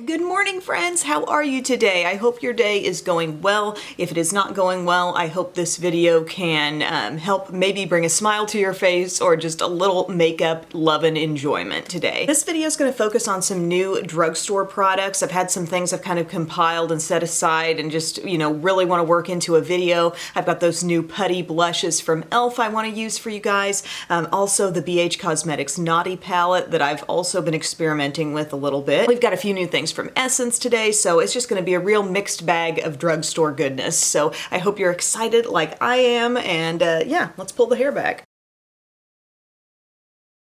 Good morning, friends. How are you today? I hope your day is going well. If it is not going well, I hope this video can help maybe bring a smile to your face or just a little makeup love and enjoyment today. This video is going to focus on some new drugstore products. I've had some things I've kind of compiled and set aside and just, really want to work into a video. I've got those new putty blushes from e.l.f. I want to use for you guys. Also the BH Cosmetics Naughty palette that I've also been experimenting with a little bit. We've got a few new things from Essence today, so it's just going to be a real mixed bag of drugstore goodness. So I hope you're excited like I am, and yeah, let's pull the hair back.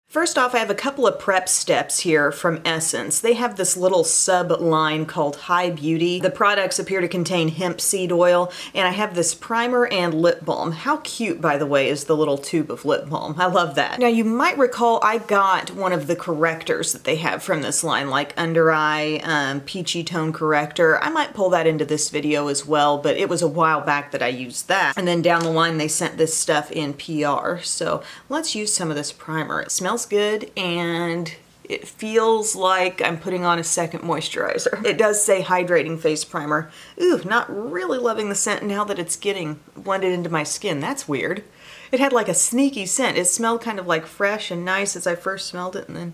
First off, I have a couple of prep steps here from Essence. They have this little sub-line called High Beauty. The products appear to contain hemp seed oil, and I have this primer and lip balm. How cute, by the way, is the little tube of lip balm. I love that. Now, you might recall I got one of the correctors that they have from this line, like Under Eye Peachy Tone Corrector. I might pull that into this video as well, but it was a while back that I used that. And then down the line, they sent this stuff in PR. So let's use some of this primer. It smells good and it feels like I'm putting on a second moisturizer. It does say hydrating face primer. Ooh, not really loving the scent now that it's getting blended into my skin. That's weird. It had like a sneaky scent. It smelled kind of like fresh and nice as I first smelled it, and then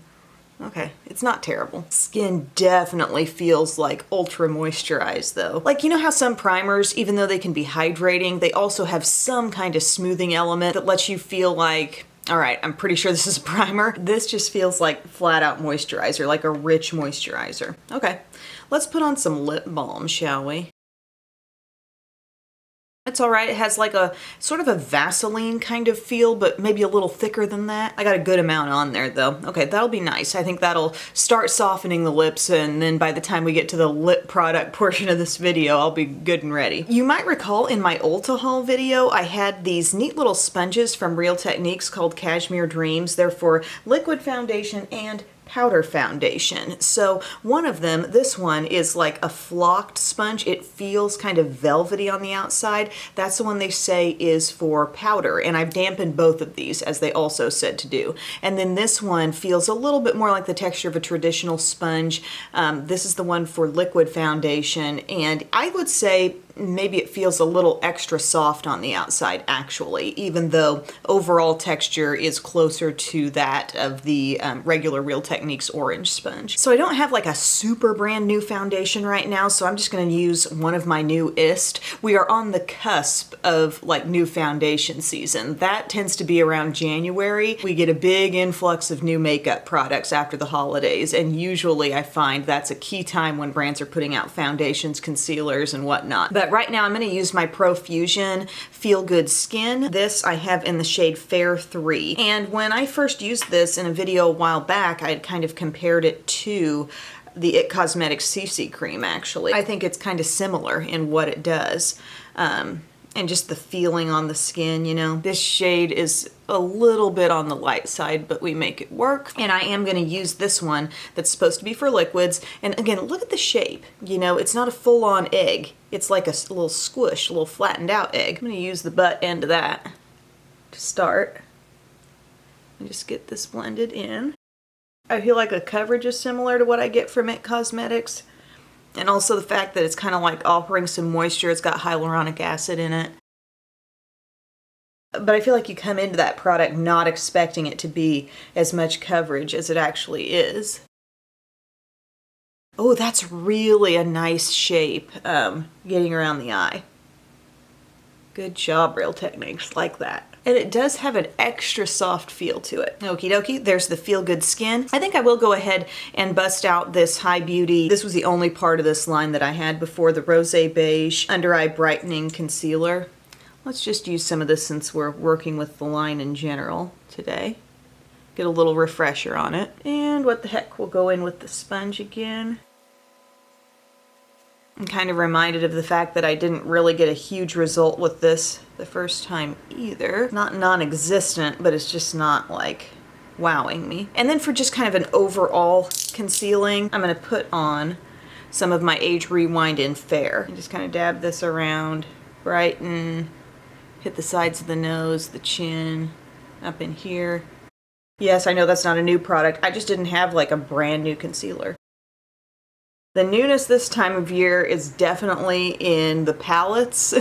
okay, it's not terrible. Skin definitely feels like ultra moisturized though. Like, you know how some primers, even though they can be hydrating, they also have some kind of smoothing element that lets you feel like, all right, I'm pretty sure this is a primer. This just feels like flat out moisturizer, like a rich moisturizer. Okay, let's put on some lip balm, shall we? It's all right. It has like a sort of a Vaseline kind of feel, but maybe a little thicker than that. I got a good amount on there though. Okay, that'll be nice. I think that'll start softening the lips, and then by the time we get to the lip product portion of this video, I'll be good and ready. You might recall in my Ulta haul video, I had these neat little sponges from Real Techniques called Cashmere Dreams. They're for liquid foundation and powder foundation. So one of them, this one, is like a flocked sponge. It feels kind of velvety on the outside. That's the one they say is for powder, and I've dampened both of these as they also said to do. And then this one feels a little bit more like the texture of a traditional sponge. This is the one for liquid foundation, and I would say maybe it feels a little extra soft on the outside actually, even though overall texture is closer to that of the regular Real Techniques orange sponge. So I don't have like a super brand new foundation right now, so I'm just going to use one of my newest. We are on the cusp of like new foundation season. That tends to be around January. We get a big influx of new makeup products after the holidays, and usually I find that's a key time when brands are putting out foundations, concealers, and whatnot. But right now I'm going to use my Profusion Feel Good Skin. This I have in the shade Fair 3. And when I first used this in a video a while back, I had kind of compared it to the IT Cosmetics CC cream actually. I think it's kind of similar in what it does. And just the feeling on the skin, you know. This shade is a little bit on the light side, but we make it work. And I am going to use this one that's supposed to be for liquids. And again, look at the shape. You know, it's not a full-on egg. It's like a little squish, a little flattened out egg. I'm going to use the butt end of that to start. And just get this blended in. I feel like the coverage is similar to what I get from IT Cosmetics. And also the fact that it's kind of like offering some moisture. It's got hyaluronic acid in it. But I feel like you come into that product not expecting it to be as much coverage as it actually is. Oh, that's really a nice shape getting around the eye. Good job, Real Techniques, like that. And it does have an extra soft feel to it. Okie dokie, there's the Feel Good Skin. I think I will go ahead and bust out this High Beauty. This was the only part of this line that I had before, the Rose Beige Under Eye Brightening Concealer. Let's just use some of this since we're working with the line in general today. Get a little refresher on it. And what the heck, we'll go in with the sponge again. I'm kind of reminded of the fact that I didn't really get a huge result with this the first time either. Not non-existent, but it's just not like wowing me. And then for just kind of an overall concealing, I'm going to put on some of my Age Rewind in Fair. And just kind of dab this around, brighten, hit the sides of the nose, the chin, up in here. Yes, I know that's not a new product. I just didn't have like a brand new concealer. The newness this time of year is definitely in the palettes,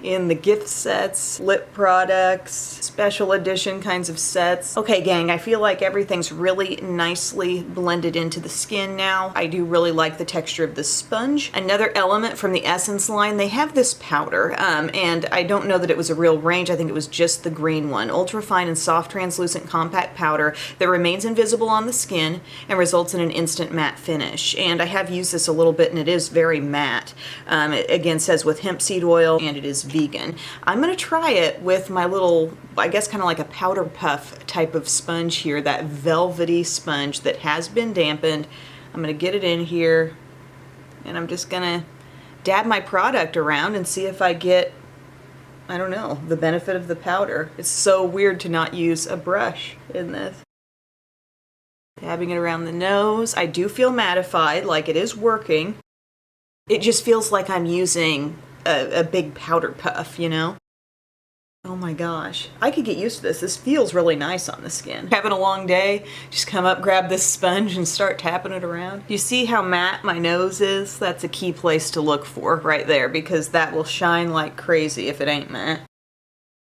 in the gift sets, lip products, special edition kinds of sets. Okay, gang, I feel like everything's really nicely blended into the skin now. I do really like the texture of the sponge. Another element from the Essence line, they have this powder, and I don't know that it was a real range. I think it was just the green one. Ultra fine and soft translucent compact powder that remains invisible on the skin and results in an instant matte finish. And I have used this a little bit and it is very matte. It again says with hemp seed oil and it is vegan. I'm going to try it with my little, I guess kind of like a powder puff type of sponge here, that velvety sponge that has been dampened. I'm going to get it in here and I'm just going to dab my product around and see if I get, I don't know, the benefit of the powder. It's so weird to not use a brush in this. Dabbing it around the nose. I do feel mattified, like it is working. It just feels like I'm using a big powder puff, you know? Oh my gosh. I could get used to this. This feels really nice on the skin. Having a long day, just come up, grab this sponge and start tapping it around. You see how matte my nose is? That's a key place to look for right there because that will shine like crazy if it ain't matte.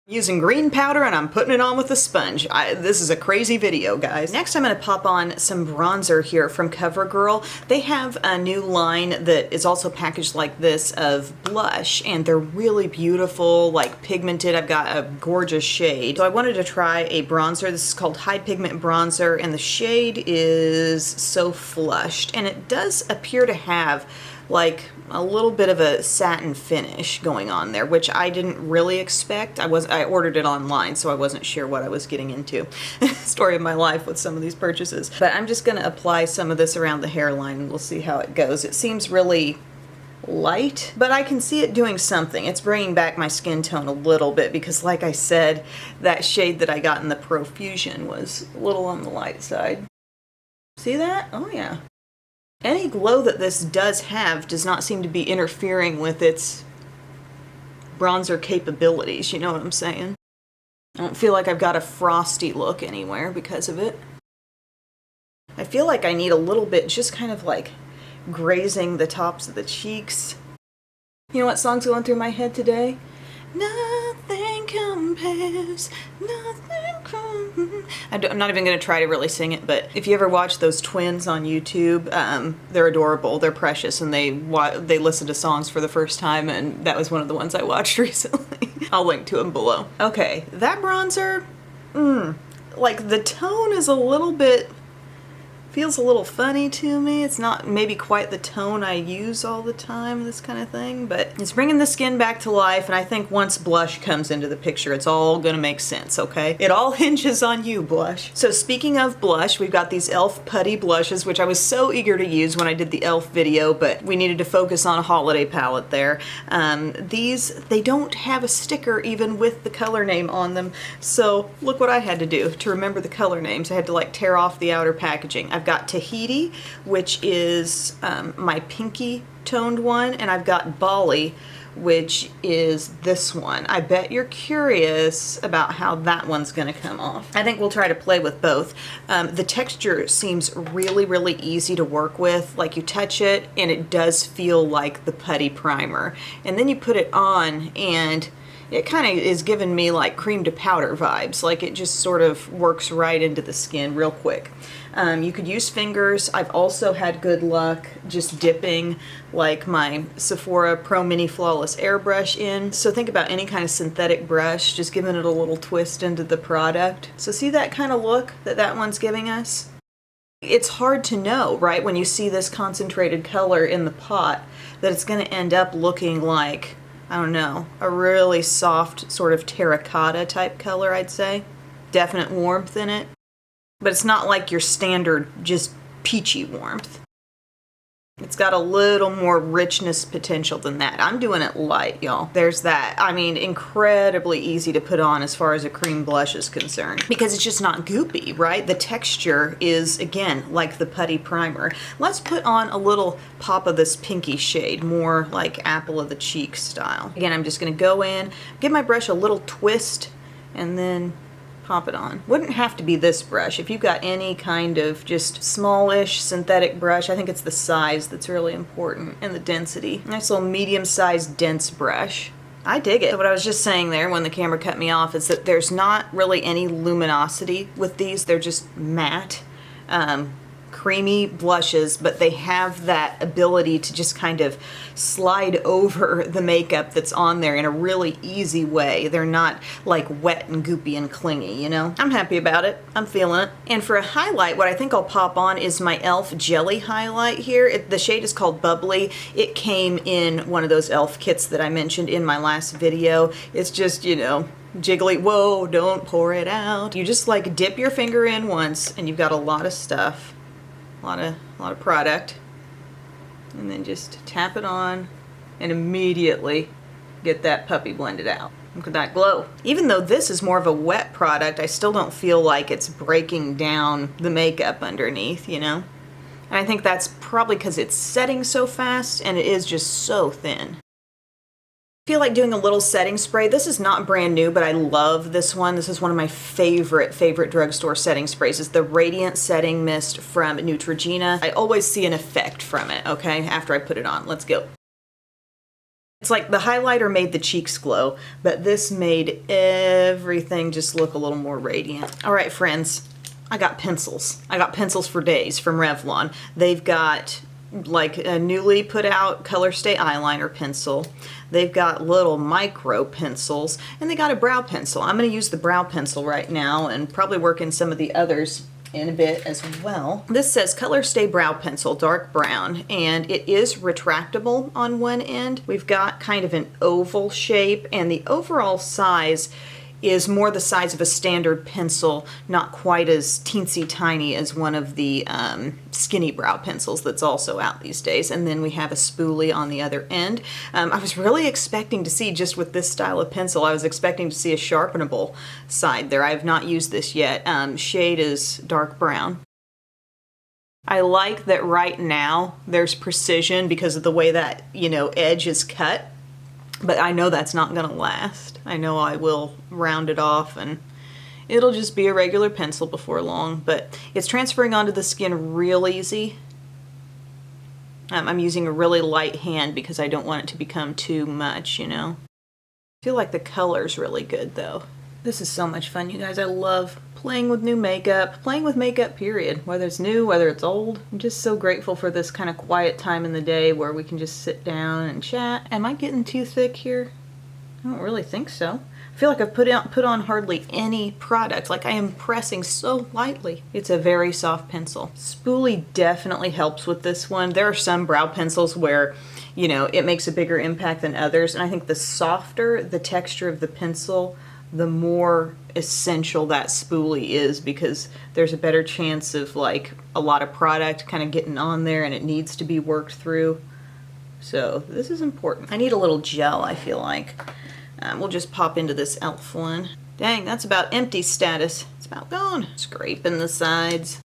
Using green powder and I'm putting it on with a sponge. This is a crazy video, guys. Next I'm going to pop on some bronzer here from CoverGirl. They have a new line that is also packaged like this of blush and they're really beautiful, like pigmented. I've got a gorgeous shade. So I wanted to try a bronzer. This is called High Pigment Bronzer and the shade is So Flushed and it does appear to have like a little bit of a satin finish going on there, which I didn't really expect. I ordered it online, so I wasn't sure what I was getting into. Story of my life with some of these purchases. But I'm just gonna apply some of this around the hairline and we'll see how it goes. It seems really light, but I can see it doing something. It's bringing back my skin tone a little bit because like I said, that shade that I got in the Profusion was a little on the light side. See that? Oh yeah. Any glow that this does have does not seem to be interfering with its bronzer capabilities, you know what I'm saying? I don't feel like I've got a frosty look anywhere because of it. I feel like I need a little bit just kind of like grazing the tops of the cheeks. You know what song's going through my head today? Nothing compares, nothing compares. I'm not even going to try to really sing it, but if you ever watch those twins on YouTube, they're adorable, they're precious, and they listen to songs for the first time, and that was one of the ones I watched recently. I'll link to them below. Okay, that bronzer, like the tone is a little bit, feels a little funny to me. It's not maybe quite the tone I use all the time, this kind of thing, but it's bringing the skin back to life, and I think once blush comes into the picture, it's all gonna make sense, okay? It all hinges on you, blush. So speaking of blush, we've got these e.l.f. putty blushes, which I was so eager to use when I did the e.l.f. video, but we needed to focus on a holiday palette there. These, they don't have a sticker even with the color name on them, so look what I had to do to remember the color names. I had to like tear off the outer packaging. I've got Tahiti, which is my pinky toned one, and I've got Bali, which is this one. I bet you're curious about how that one's gonna come off. I think we'll try to play with both. The texture seems really, really easy to work with. Like you touch it and it does feel like the putty primer. And then you put it on and it kind of is giving me like cream to powder vibes. Like it just sort of works right into the skin real quick. You could use fingers. I've also had good luck just dipping like my Sephora Pro Mini Flawless Airbrush in. So think about any kind of synthetic brush, just giving it a little twist into the product. So see that kind of look that that one's giving us? It's hard to know, right, when you see this concentrated color in the pot, that it's gonna end up looking like, I don't know, a really soft sort of terracotta type color, I'd say. Definite warmth in it. But it's not like your standard just peachy warmth. It's got a little more richness potential than that. I'm doing it light, y'all. There's that. I mean, incredibly easy to put on as far as a cream blush is concerned because it's just not goopy, right? The texture is, again, like the putty primer. Let's put on a little pop of this pinky shade, more like apple of the cheek style. Again, I'm just gonna go in, give my brush a little twist, and then pop it on. Wouldn't have to be this brush. If you've got any kind of just smallish synthetic brush, I think it's the size that's really important and the density. Nice little medium-sized dense brush. I dig it. So what I was just saying there when the camera cut me off is that there's not really any luminosity with these. They're just matte, creamy blushes, but they have that ability to just kind of slide over the makeup that's on there in a really easy way. They're not like wet and goopy and clingy, you know? I'm happy about it. I'm feeling it. And for a highlight, what I think I'll pop on is my e.l.f. Jelly highlight here. The shade is called Bubbly. It came in one of those e.l.f. kits that I mentioned in my last video. It's just, you know, jiggly. Whoa, don't pour it out. You just like dip your finger in once and you've got a lot of stuff. A lot of product, and then just tap it on and immediately get that puppy blended out. Look at that glow. Even though this is more of a wet product, I still don't feel like it's breaking down the makeup underneath, you know? And I think that's probably because it's setting so fast and it is just so thin. I feel like doing a little setting spray. This is not brand new, but I love this one. This is one of my favorite drugstore setting sprays. It's the Radiant Setting Mist from Neutrogena. I always see an effect from it, okay, after I put it on. Let's go. It's like the highlighter made the cheeks glow, but this made everything just look a little more radiant. All right, friends, I got pencils. I got pencils for days from Revlon. They've got like a newly put out Color Stay eyeliner pencil. They've got little micro pencils, and they got a brow pencil. I'm going to use the brow pencil right now and probably work in some of the others in a bit as well. This says Color Stay Brow Pencil, dark brown, and it is retractable on one end. We've got kind of an oval shape, and the overall size is more the size of a standard pencil, not quite as teensy tiny as one of the skinny brow pencils that's also out these days. And then we have a spoolie on the other end. I was really expecting to see, just with this style of pencil, I was expecting to see a sharpenable side there. I have not used this yet. Shade is dark brown. I like that right now there's precision because of the way that, you know, edge is cut. But I know that's not gonna last. I know I will round it off and it'll just be a regular pencil before long, but it's transferring onto the skin real easy. I'm using a really light hand because I don't want it to become too much, you know. I feel like the color's really good though. This is so much fun, you guys. I love playing with new makeup, playing with makeup period, whether it's new, whether it's old. I'm just so grateful for this kind of quiet time in the day where we can just sit down and chat. Am I getting too thick here? I don't really think so. I feel like I've put on hardly any product, like I am pressing so lightly. It's a very soft pencil. Spoolie definitely helps with this one. There are some brow pencils where, you know, it makes a bigger impact than others, and I think the softer the texture of the pencil, the more essential that spoolie is, because there's a better chance of like a lot of product kind of getting on there and it needs to be worked through. So this is important. I need a little gel, I feel like. We'll just pop into this e.l.f. one. Dang, that's about empty status. It's about gone. Scraping the sides.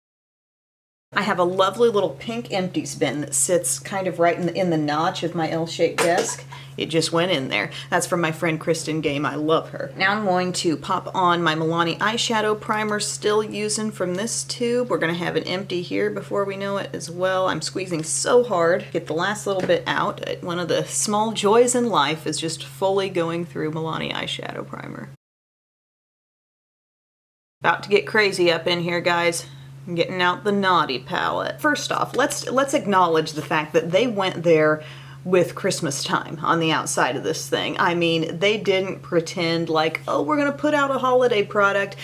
I have a lovely little pink empties bin that sits kind of right in the notch of my L-shaped desk. It just went in there. That's from my friend Kristen Game. I love her. Now I'm going to pop on my Milani eyeshadow primer, still using from this tube. We're going to have an empty here before we know it as well. I'm squeezing so hard. Get the last little bit out. One of the small joys in life is just fully going through Milani eyeshadow primer. About to get crazy up in here, guys. I'm getting out the naughty palette. First off, let's acknowledge the fact that they went there with Christmas time on the outside of this thing. I mean, they didn't pretend like, oh, we're gonna put out a holiday product,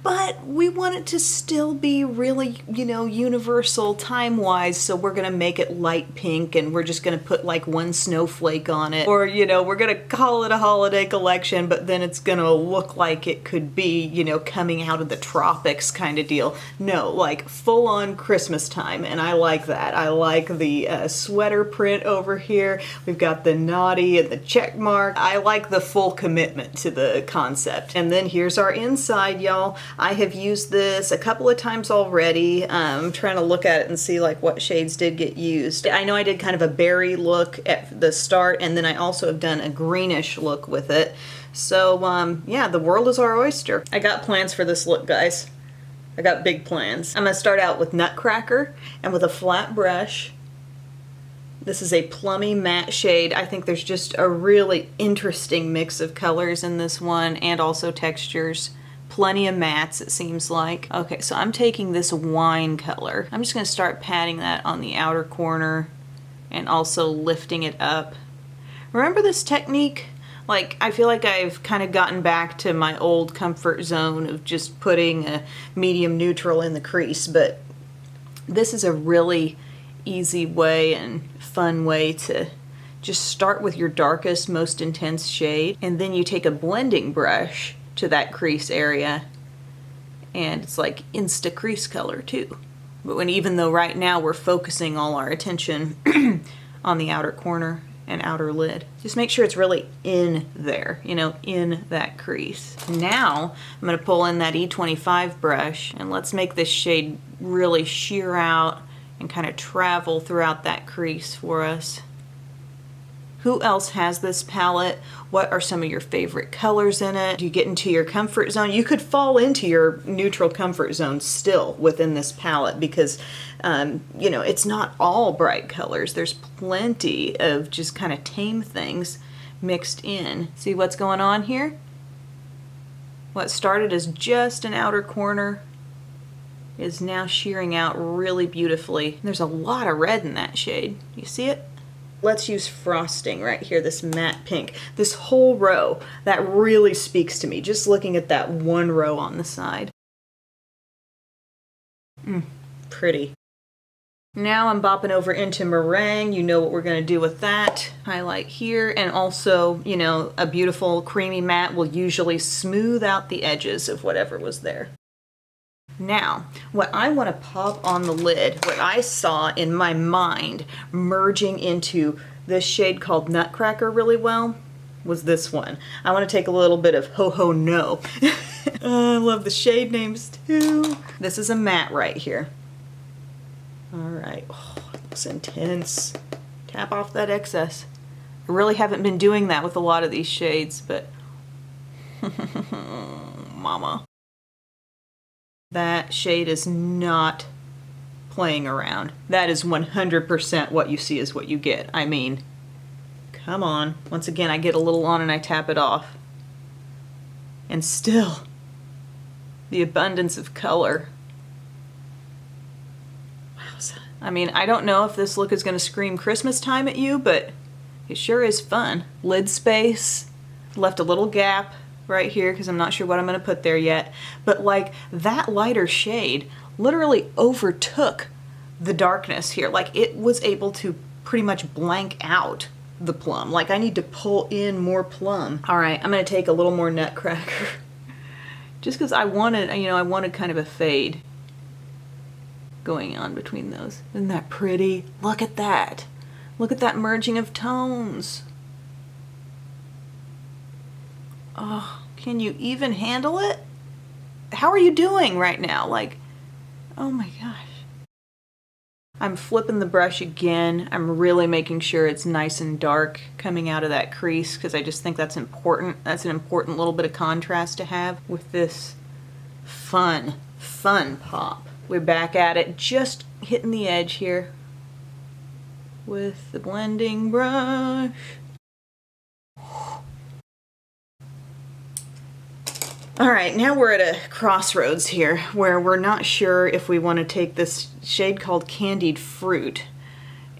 but we want it to still be really, you know, universal time-wise, so we're gonna make it light pink and we're just gonna put like one snowflake on it. Or, you know, we're gonna call it a holiday collection, but then it's gonna look like it could be, you know, coming out of the tropics kind of deal. No, like full-on Christmas time, and I like that. I like the sweater print over here. here. We've got the naughty and the check mark. I like the full commitment to the concept. And then here's our inside, y'all. I have used this a couple of times already. I'm trying to look at it and see like what shades did get used. I know I did kind of a berry look at the start, and then I also have done a greenish look with it. So yeah, the world is our oyster. I got plans for this look, guys. I got big plans. I'm gonna start out with Nutcracker and with a flat brush. This is a plummy matte shade. I think there's just a really interesting mix of colors in this one and also textures. Plenty of mattes, it seems like. Okay, so I'm taking this wine color. I'm just gonna start patting that on the outer corner and also lifting it up. Remember this technique? Like, I feel like I've kind of gotten back to my old comfort zone of just putting a medium neutral in the crease, but this is a really easy way and fun way to just start with your darkest, most intense shade, and then you take a blending brush to that crease area, and it's like insta crease color too. But even though right now we're focusing all our attention on the outer corner and outer lid, just make sure it's really in there, you know, in that crease. Now I'm going to pull in that E25 brush and let's make this shade really sheer out and kind of travel throughout that crease for us. Who else has this palette? What are some of your favorite colors in it? Do you get into your comfort zone? You could fall into your neutral comfort zone still within this palette because, you know, it's not all bright colors. There's plenty of just kind of tame things mixed in. See what's going on here? What started as just an outer corner is now shearing out really beautifully. There's a lot of red in that shade. You see it? Let's use frosting right here, this matte pink. This whole row, that really speaks to me, just looking at that one row on the side. Pretty. Now I'm bopping over into meringue. You know what we're gonna do with that. Highlight here, and also, you know, a beautiful creamy matte will usually smooth out the edges of whatever was there. Now, what I want to pop on the lid, what I saw in my mind merging into this shade called Nutcracker really well, was this one. I want to take a little bit of Ho Ho No. I love the shade names too. This is a matte right here. All right, oh, it looks intense. Tap off that excess. I really haven't been doing that with a lot of these shades, but mama. That shade is not playing around. That is 100% what you see is what you get. I mean, come on. Once again, I get a little on and I tap it off. And still, the abundance of color. Wowza. I mean, I don't know if this look is going to scream Christmas time at you, but it sure is fun. Lid space, left a little gap right here because I'm not sure what I'm going to put there yet, but like that lighter shade literally overtook the darkness here. Like it was able to pretty much blank out the plum. Like I need to pull in more plum. All right, I'm going to take a little more Nutcracker just because I wanted, you know, I wanted kind of a fade going on between those. Isn't that pretty? Look at that. Look at that merging of tones. Oh, can you even handle it? How are you doing right now? Like, oh my gosh. I'm flipping the brush again. I'm really making sure it's nice and dark coming out of that crease because I just think that's important. That's an important little bit of contrast to have with this fun pop. We're back at it, just hitting the edge here with the blending brush. All right, now we're at a crossroads here where we're not sure if we want to take this shade called Candied Fruit,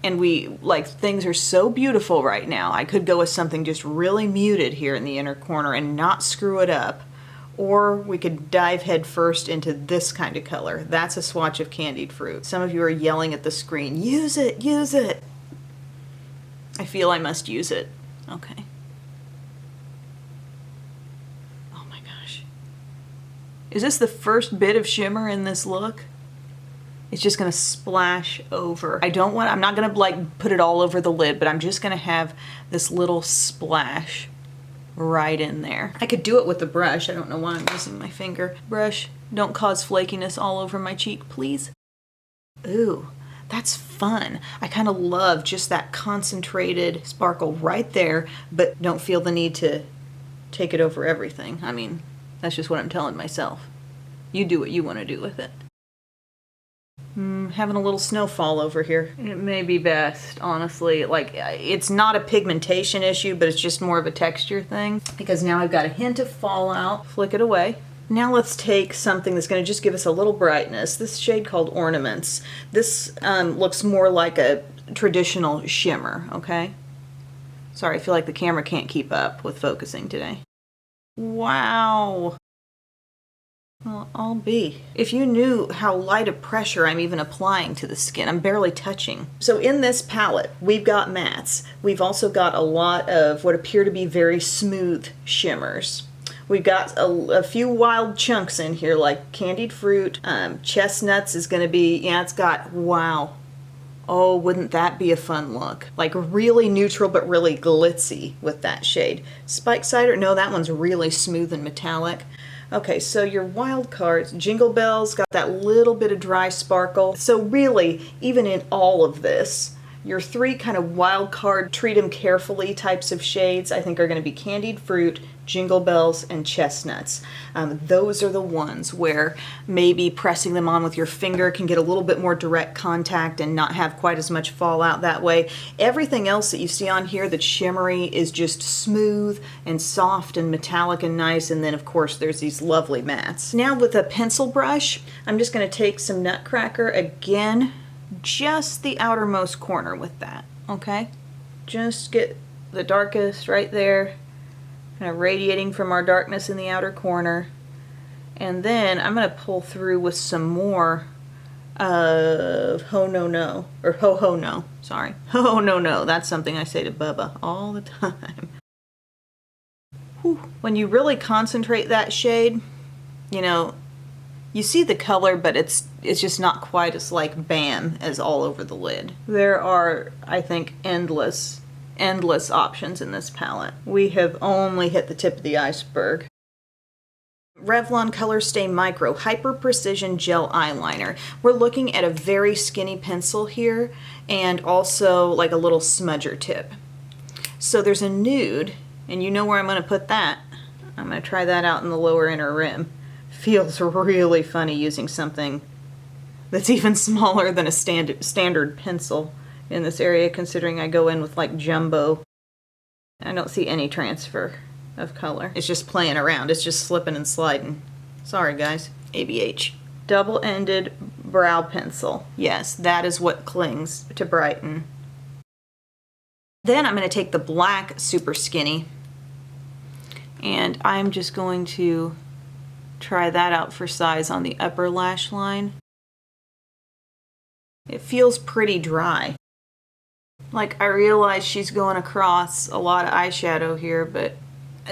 and things are so beautiful right now. I could go with something just really muted here in the inner corner and not screw it up, or we could dive head first into this kind of color. That's a swatch of Candied Fruit. Some of you are yelling at the screen, use it, use it. I feel I must use it. Okay. Is this the first bit of shimmer in this look? It's just gonna splash over. I'm not gonna like put it all over the lid, but I'm just gonna have this little splash right in there. I could do it with the brush. I don't know why I'm using my finger. Brush, don't cause flakiness all over my cheek, please. Ooh, that's fun. I kind of love just that concentrated sparkle right there, but don't feel the need to take it over everything. I mean, that's just what I'm telling myself. You do what you want to do with it. Having a little snowfall over here. It may be best, honestly. Like, it's not a pigmentation issue, but it's just more of a texture thing. Because now I've got a hint of fallout. Flick it away. Now let's take something that's going to just give us a little brightness. This shade called Ornaments. This looks more like a traditional shimmer, okay? Sorry, I feel like the camera can't keep up with focusing today. Wow. Well, I'll be. If you knew how light a pressure I'm even applying to the skin, I'm barely touching. So in this palette, we've got mattes. We've also got a lot of what appear to be very smooth shimmers. We've got a few wild chunks in here, like candied fruit. Chestnuts is going to be, yeah, it's got, wow. Oh, wouldn't that be a fun look? Like really neutral, but really glitzy with that shade. Spike cider, no, that one's really smooth and metallic. Okay, so your wild cards, Jingle Bells, got that little bit of dry sparkle. So really, even in all of this, your three kind of wild card, treat them carefully types of shades, I think are going to be Candied Fruit, Jingle Bells, and Chestnuts. Those are the ones where maybe pressing them on with your finger can get a little bit more direct contact and not have quite as much fallout that way. Everything else that you see on here that's shimmery is just smooth and soft and metallic and nice, and then of course there's these lovely mattes. Now with a pencil brush, I'm just going to take some Nutcracker again, just the outermost corner with that, okay? Just get the darkest right there, kind of radiating from our darkness in the outer corner. And then I'm going to pull through with some more of Ho No No, or Ho Ho No, sorry. Ho No No, that's something I say to Bubba all the time. Whew. When you really concentrate that shade, you know, you see the color, but it's just not quite as like bam as all over the lid. There are, I think, endless options in this palette. We have only hit the tip of the iceberg. Revlon Color Stay Micro Hyper Precision Gel Eyeliner. We're looking at a very skinny pencil here and also like a little smudger tip. So there's a nude, and you know where I'm going to put that. I'm going to try that out in the lower inner rim. Feels really funny using something that's even smaller than a standard pencil in this area, considering I go in with like jumbo. I don't see any transfer of color. It's just playing around. It's just slipping and sliding. Sorry guys. ABH. Double-ended brow pencil. Yes, that is what clings to brighten. Then I'm going to take the black Super Skinny, and I'm just going to try that out for size on the upper lash line. It feels pretty dry. Like, I realize she's going across a lot of eyeshadow here, but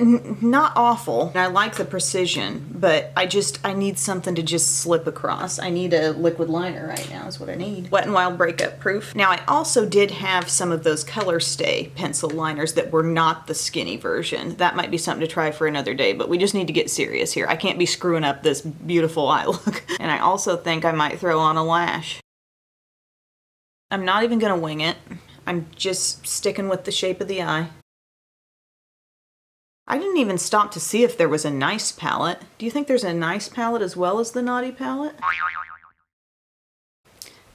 not awful. I like the precision, but I need something to just slip across. I need a liquid liner right now is what I need. Wet n Wild Breakup Proof. Now I also did have some of those Color Stay pencil liners that were not the skinny version. That might be something to try for another day, but we just need to get serious here. I can't be screwing up this beautiful eye look. And I also think I might throw on a lash. I'm not even gonna wing it. I'm just sticking with the shape of the eye. I didn't even stop to see if there was a nice palette. Do you think there's a nice palette as well as the naughty palette?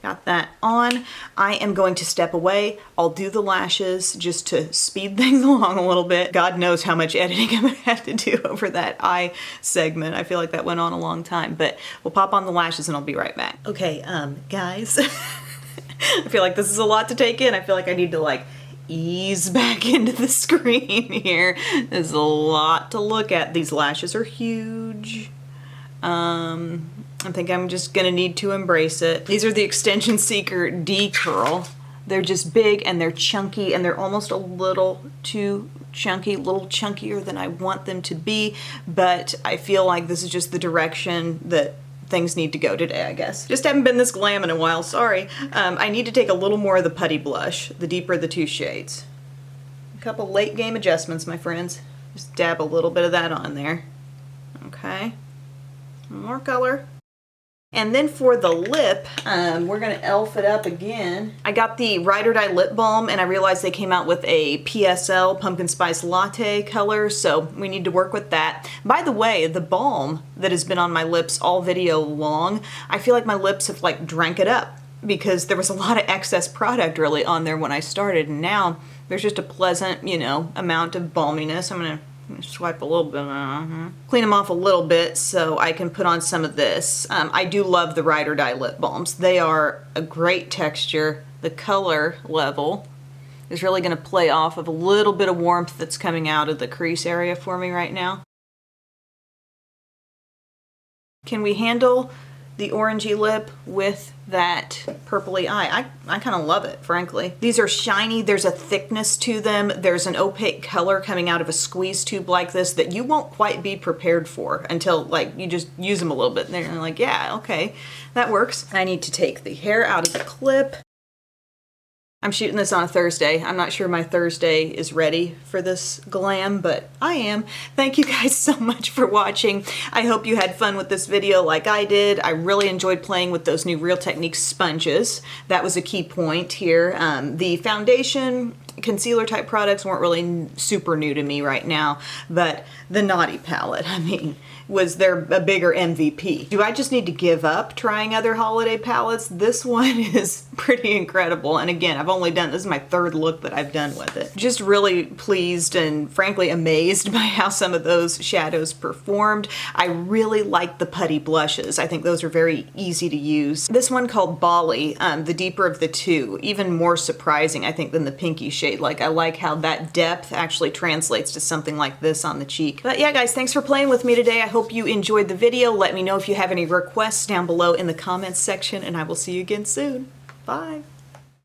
Got that on. I am going to step away. I'll do the lashes just to speed things along a little bit. God knows how much editing I'm gonna have to do over that eye segment. I feel like that went on a long time, but we'll pop on the lashes and I'll be right back. Okay, guys, I feel like this is a lot to take in. I feel like I need to like ease back into the screen here. There's a lot to look at. These lashes are huge. I think I'm just gonna need to embrace it. These are the Extension Seeker D Curl. They're just big and they're chunky and they're almost a little too chunky, a little chunkier than I want them to be, but I feel like this is just the direction that things need to go today, I guess. Just haven't been this glam in a while, sorry. I need to take a little more of the putty blush, the deeper the two shades. A couple late game adjustments, my friends. Just dab a little bit of that on there. Okay, more color. And then for the lip, we're gonna elf it up again. I got the Ride or Die lip balm and I realized they came out with a PSL, pumpkin spice latte color, so we need to work with that. By the way, the balm that has been on my lips all video long, I feel like my lips have like drank it up because there was a lot of excess product really on there when I started, and now there's just a pleasant, you know, amount of balminess. I'm gonna swipe a little bit, clean them off a little bit so I can put on some of this. I do love the Ride or Die lip balms. They are a great texture. The color level is really going to play off of a little bit of warmth that's coming out of the crease area for me right now. Can we handle the orangey lip with that purpley eye? I kind of love it, frankly. These are shiny, there's a thickness to them, there's an opaque color coming out of a squeeze tube like this that you won't quite be prepared for until like you just use them a little bit and then you're like, yeah, okay, that works. I need to take the hair out of the clip. I'm shooting this on a Thursday. I'm not sure my Thursday is ready for this glam, but I am. Thank you guys so much for watching. I hope you had fun with this video like I did. I really enjoyed playing with those new Real Techniques sponges. That was a key point here. The foundation, concealer type products weren't really super new to me right now, but the Naughty palette, I mean, was there a bigger MVP? Do I just need to give up trying other holiday palettes? This one is pretty incredible. And again, I've only done, this is my third look that I've done with it. Just really pleased and frankly amazed by how some of those shadows performed. I really like the putty blushes. I think those are very easy to use. This one called Bali, the deeper of the two, even more surprising, I think, than the pinky shade. Like, I like how that depth actually translates to something like this on the cheek. But yeah, guys, thanks for playing with me today. I hope you enjoyed the video. Let me know if you have any requests down below in the comments section, and I will see you again soon. Bye.